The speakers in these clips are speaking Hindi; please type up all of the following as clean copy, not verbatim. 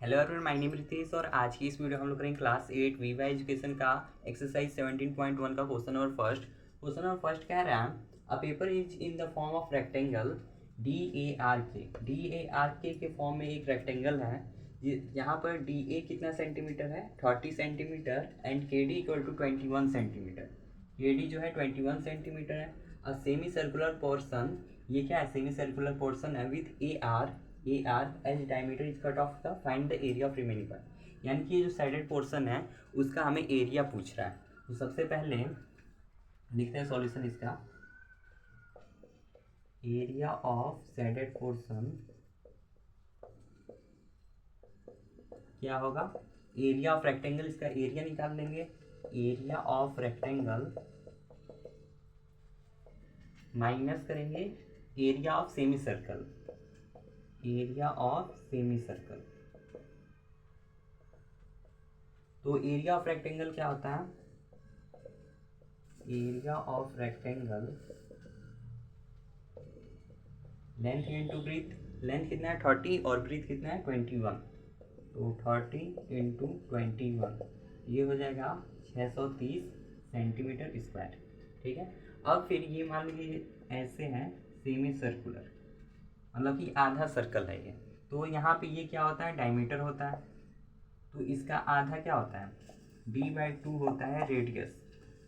Hello everyone, my name Ritesh और आज की इस वीडियो हम लोग करेंगे क्लास 8 वीवा एजुकेशन का एक्सरसाइज 17.1 का क्वेश्चन नंबर फर्स्ट कह रहा है a paper is in the form of rectangle D A R के फॉर्म में एक रेक्टेंगल है। यहाँ पर डी ए कितना सेंटीमीटर है 30 सेंटीमीटर एंड के डी इक्वल टू 21 सेंटीमीटर। के डी जो है 21 सेंटीमीटर है। अ सेमी सर्कुलर पोर्सन, ये क्या है, सेमी सर्कुलर पोर्सन है with A R as diameter is cut off the find the area of remaining part. यानी कि ये जो साइडेड पोर्सन है उसका हमें एरिया पूछ रहा है। तो सबसे पहले लिखते हैं सॉल्यूशन इसका। एरिया ऑफ साइडेड पोर्सन क्या होगा, एरिया ऑफ रेक्टेंगल, इसका एरिया निकाल देंगे। एरिया ऑफ रेक्टेंगल माइनस करेंगे area of semi circle, area of semi circle. तो एरिया ऑफ रेक्टेंगल क्या होता है, area of rectangle length into breadth, length कितना है 30 और ब्रीथ कितना है 21, तो 30 इंटू 21 ये हो जाएगा 630 सेंटीमीटर स्क्वायर। ठीक है। अब फिर ये मान लीजिए ऐसे हैं सेमी सर्कुलर, मतलब कि आधा सर्कल है ये। तो यहाँ पे ये क्या होता है, डायमीटर होता है। तो इसका आधा क्या होता है, d/2 होता है रेडियस।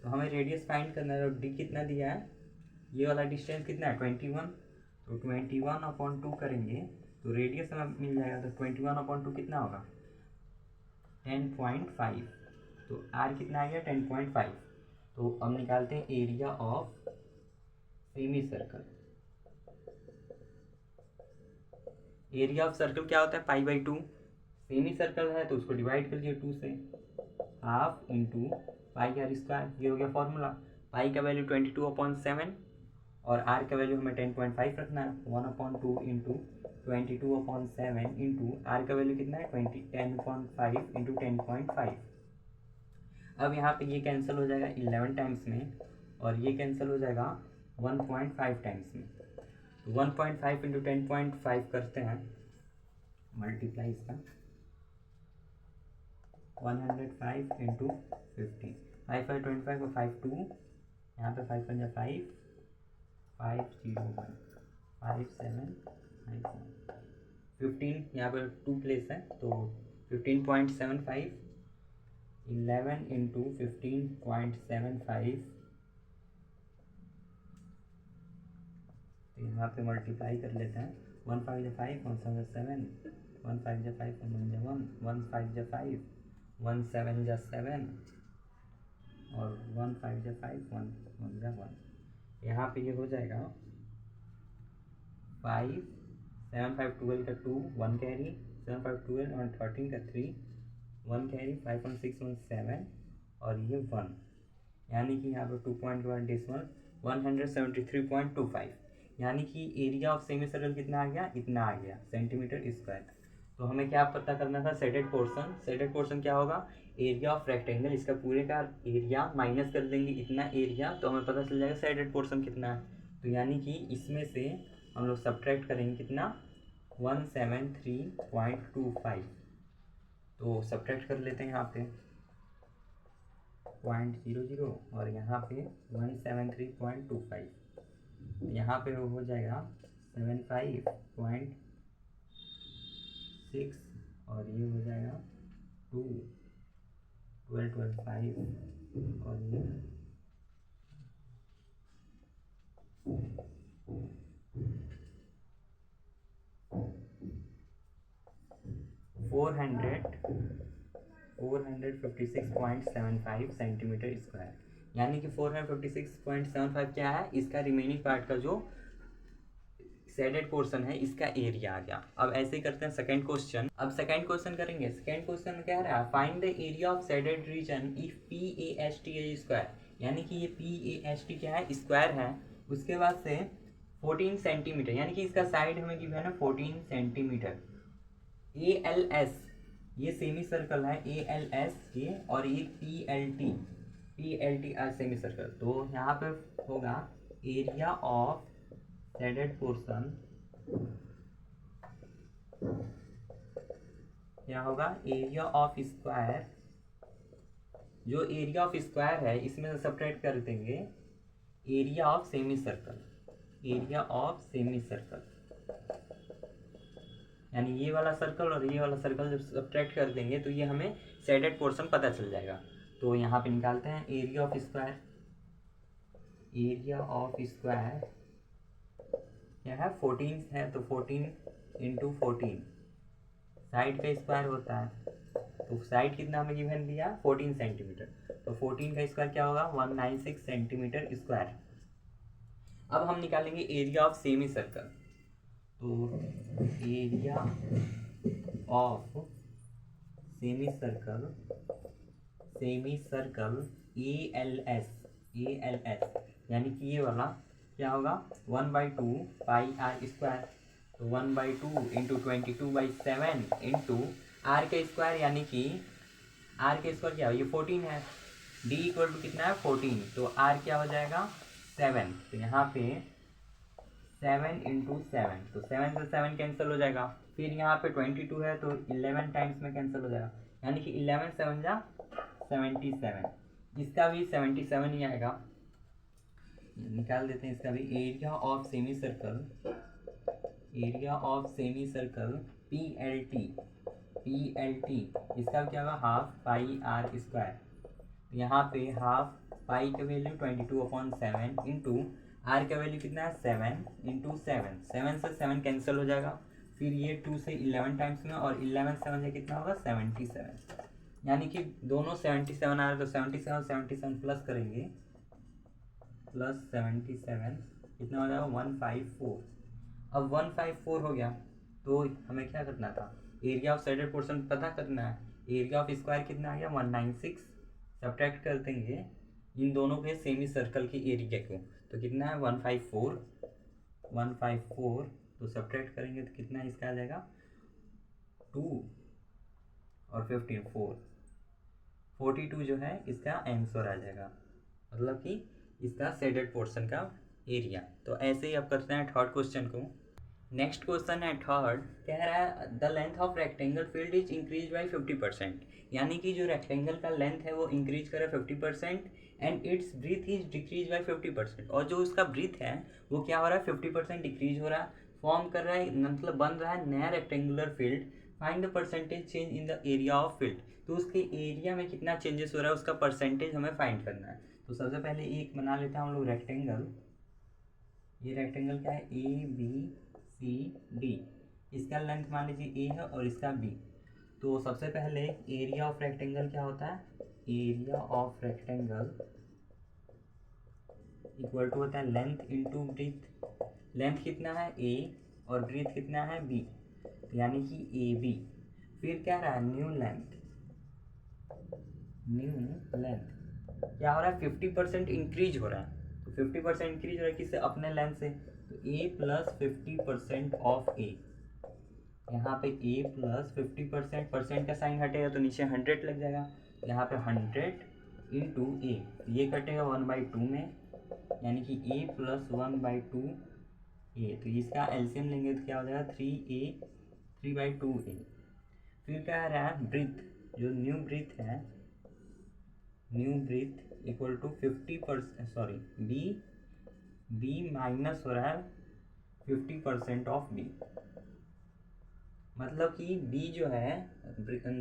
तो हमें रेडियस फाइंड करना है। डी कितना दिया है, ये वाला डिस्टेंस कितना है 21, तो 21/2 करेंगे तो रेडियस हमें मिल जाएगा। तो 21/2 कितना होगा 10.5, तो आर कितना आ गया 10.5। तो अब निकालते हैं area of semi circle. Area of circle क्या होता है π/2। सेमी सर्कल है तो उसको डिवाइड कर दिया 2 से, हाफ इंटू πr²। ये हो गया फॉर्मूला। पाई का वैल्यू 22/7 और आर का वैल्यू हमें 10.5 रखना है। 1/2 इंटू 22/7 इंटू आर का वैल्यू कितना है 10.5 इंटू 10.5। अब यहाँ पे ये कैंसिल हो जाएगा 11 टाइम्स में और ये कैंसिल हो जाएगा 1.5 टाइम्स में। तो 1.5 इंटू 10.5 करते हैं मल्टीप्लाई इसका, 105 इंटू 15, 5 5 25 और 5 2, यहाँ पे 5 5 5 5 0 1 5 7 5 7 15, यहाँ पर 2 प्लेस है तो 15.75, 11 इंटू 15.75, तो यहाँ पे मल्टीप्लाई कर लेते हैं। 1 5 जा 5, 1 7 जा 7, 1 5 जा 5, 1 1 जा 1, 1 5 जा 5, 1 7 जा 7 और 1 5 जा 5, 1 1 जा 1। यहाँ पे ये हो जाएगा 5 7 5 12 का 2 1 कैरी, 7 5 12 और 13 का 3 1 कैरी, 5 1 6 1 7 और ये 1, यानी कि यहाँ पर 2.1 डेसिमल 173.25, यानी कि एरिया ऑफ सेमी सर्कल कितना आ गया, इतना आ गया सेंटीमीटर स्क्वायर। तो हमें क्या पता करना था, सेडेड पोर्शन। सेडेड पोर्शन क्या होगा, एरिया ऑफ रेक्टेंगल, इसका पूरे का एरिया माइनस कर देंगे इतना एरिया, तो हमें पता चल जाएगा सेडेड पोर्शन कितना है। तो यानी कि इसमें से हम लोग सब्ट्रैक्ट करेंगे कितना 173.25, तो सब्ट्रैक्ट कर लेते हैं यहाँ पे 0.00 और यहाँ पे 173.25, यहाँ पे हो जाएगा 75.6 और ये हो जाएगा 2 12 12 5 और ये 456.75 सेंटीमीटर स्क्वायर, यानी कि 456.75 क्या है, इसका रिमेनिंग पार्ट का जो शेडेड पोर्शन है इसका एरिया आ गया। अब ऐसे ही करते हैं सेकंड क्वेश्चन। अब सेकंड क्वेश्चन करेंगे। सेकंड क्वेश्चन में क्या रहा है, find the area of shaded region if PAST is square, यानी कि ये PAST क्या है, स्क्वायर है। उसके बाद से 14 सेंटीमीटर, यानी कि इसका साइड हमें गिवन है ना 14 सेंटीमीटर। ALS ये सेमी सर्कल है, ALS ये, और ये PLT सेमी सर्कल। तो यहाँ पे होगा एरिया ऑफ शेडेड पोर्शन क्या होगा, एरिया ऑफ स्क्वायर, जो एरिया ऑफ स्क्वायर है इसमें से सब्ट्रैक्ट कर देंगे area of semi circle, area of semi circle, यानी ये वाला सर्कल और ये वाला सर्कल जब सब्ट्रैक्ट कर देंगे तो ये हमें शेडेड पोर्शन पता चल जाएगा। तो यहाँ पे निकालते हैं area of square, area of square क्या है 14 है, तो 14 इंटू 14 साइड का स्क्वायर होता है, तो साइड कितना हमें गिवन दिया 14 सेंटीमीटर, तो 14 का स्क्वायर क्या होगा 196 सेंटीमीटर स्क्वायर। अब हम निकालेंगे एरिया ऑफ सेमी सर्कल, तो area of semi circle, semi circle ALS, ALS यानी कि ये वाला क्या होगा 1/2 पाई आर स्क्वायर, तो 1/2 इंटू 22/7 इंटू आर का स्क्वायर, यानी कि आर का स्क्वायर क्या है ये 14 है, डी इक्वल टू कितना है 14, तो आर क्या हो जाएगा 7, तो यहाँ पे 7 इंटू 7, तो 7 से 7 कैंसिल हो जाएगा, फिर यहाँ पे 22 है तो 11 टाइम्स में कैंसिल हो जाएगा, यानी कि 11 7 जा 77, इसका भी 77 ही आएगा, निकाल देते हैं इसका भी। Area of semi circle, area of semi circle PLT, PLT इसका क्या होगा हाफ पाई आर स्क्वायर, यहाँ पे हाफ पाई का वैल्यू 22/7 इंटू आर का वैल्यू कितना है 7 इंटू 7, 7 से 7 कैंसिल हो जाएगा, फिर ये 2 से 11 टाइम्स में, और 11 7 से कितना होगा 77, यानी कि दोनों 77 आ रहा है, तो 77 77 प्लस करेंगे, प्लस 77 कितना हो जाएगा 154। अब 154 हो गया तो हमें क्या करना था, एरिया ऑफ साइडेड पोर्शन पता करना है, एरिया ऑफ स्क्वायर कितना आ गया 196, सब्ट्रैक्ट कर देंगे इन दोनों के सेमी सर्कल के एरिया को, तो कितना है 154, 154 तो सब्ट्रैक्ट करेंगे तो कितना इसका आ जाएगा 2 और 15 4, 42 जो है इसका आंसर आ जाएगा, मतलब कि इसका शेडेड पोर्शन का एरिया। तो ऐसे ही आप करते हैं थर्ड क्वेश्चन को। नेक्स्ट क्वेश्चन है थर्ड, कह रहा है the length of rectangle field is increase by 50%, यानी कि जो रेक्टेंगल का लेंथ है वो इंक्रीज करे 50% and its breadth is decrease by 50%, और जो उसका ब्रीथ है वो क्या हो रहा है 50% डिक्रीज हो रहा है, फॉर्म कर रहा है, मतलब बन रहा है नया rectangular field, find the percentage change in the area of field, तो उसके एरिया में कितना चेंजेस हो रहा है उसका परसेंटेज हमें फाइंड करना है। तो सबसे पहले एक बना लेते हैं हम लोग रेक्टेंगल, ये रेक्टेंगल क्या है ABCD, इसका लेंथ मान लीजिए A है और इसका B, तो सबसे पहले एरिया ऑफ रेक्टेंगल क्या होता है, area of rectangle equal to होता है लेंथ इंटू ब्रीथ, लेंथ कितना है A और ब्रीथ कितना है B, यानी कि AB, फिर क्या रहा है न्यू लेंथ, न्यू लेंथ क्या हो रहा है 50% इंक्रीज हो रहा है, तो 50% इंक्रीज हो रहा है किससे अपने लेंथ से, तो A प्लस 50% ऑफ A, यहाँ पे A प्लस 50%, परसेंट का साइन हटेगा तो नीचे 100 लग जाएगा, यहाँ पे 100 इंटू A, ये कटेगा 1/2 में, यानी कि A प्लस 1/2 A, तो इसका एलसीएम लेंगे तो क्या हो जाएगा 3A 3/2A, फिर क्या आ रहा है ब्रीथ, जो न्यू ब्रीथ है, new breadth equal to 50%, sorry B minus हो रहा है 50% ऑफ बी, मतलब कि बी जो है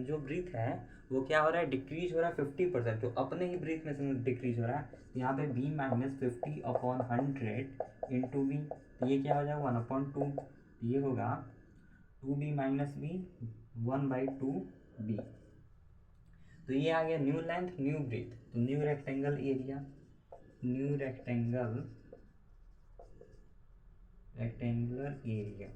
जो ब्रीथ है वो क्या हो रहा है डिक्रीज हो रहा है 50%, जो अपने ही ब्रीथ में से डिक्रीज हो रहा है, तो यहाँ पे बी माइनस 50/100 इंटू बी, तो ये क्या हो जाएगा 1/2, ये होगा 2b माइनस बी 1/2b, तो ये आ गया न्यू लेंथ न्यू ब्रीथ, तो new rectangle area, new rectangular area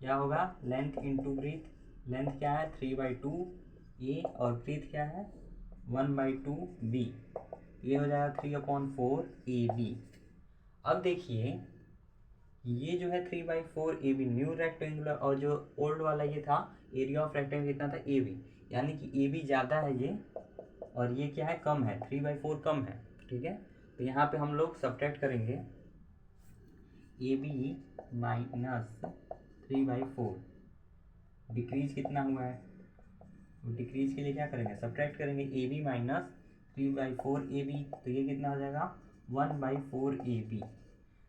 क्या होगा लेंथ इंटू ब्रीथ, लेंथ क्या है 3/2A और ब्रीथ क्या है 1/2B, ये हो जाएगा 3/4AB। अब देखिए ये जो है 3/4AB न्यू रेक्टेंगुलर, और जो ओल्ड वाला ये था एरिया ऑफ रेक्टेंगल कितना था AB, यानी कि AB ज़्यादा है ये, और ये क्या है कम है 3/4 कम है, ठीक है, तो यहाँ पे हम लोग सब्ट्रैक्ट करेंगे AB माइनस 3/4, डिक्रीज कितना हुआ है, तो डिक्रीज के लिए क्या करेंगे, सब्ट्रैक्ट करेंगे A B minus 3/4 A B, तो ये कितना हो जाएगा 1/4 ए बी।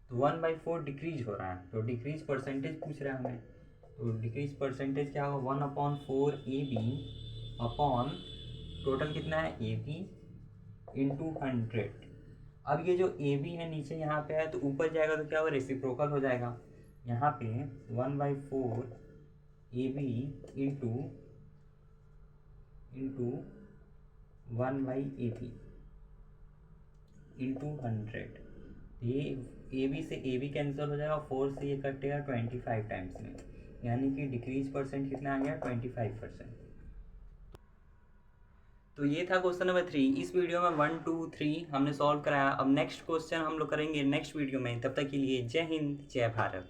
तो 1/4 डिक्रीज हो रहा है, तो डिक्रीज परसेंटेज पूछ रहा है हमें, तो डिक्रीज परसेंटेज क्या होगा 1/4 ए बी अपॉन टोटल कितना है ए बी इंटू 100। अब ये जो ए बी है नीचे यहाँ पे है, तो ऊपर जाएगा तो क्या होगा, रेसिप्रोकल हो जाएगा, यहाँ पे 1/4 A B into 1/AP into 100। ये ए बी से ए बी कैंसिल हो जाएगा, 4 से ये कटेगा 25 टाइम्स में, यानी कि डिक्रीज परसेंट कितना आ गया 25%। तो ये था क्वेश्चन नंबर 3। इस वीडियो में 1 2 3 हमने सॉल्व कराया। अब नेक्स्ट क्वेश्चन हम लोग करेंगे नेक्स्ट वीडियो में, तब तक के लिए जय हिंद जय भारत।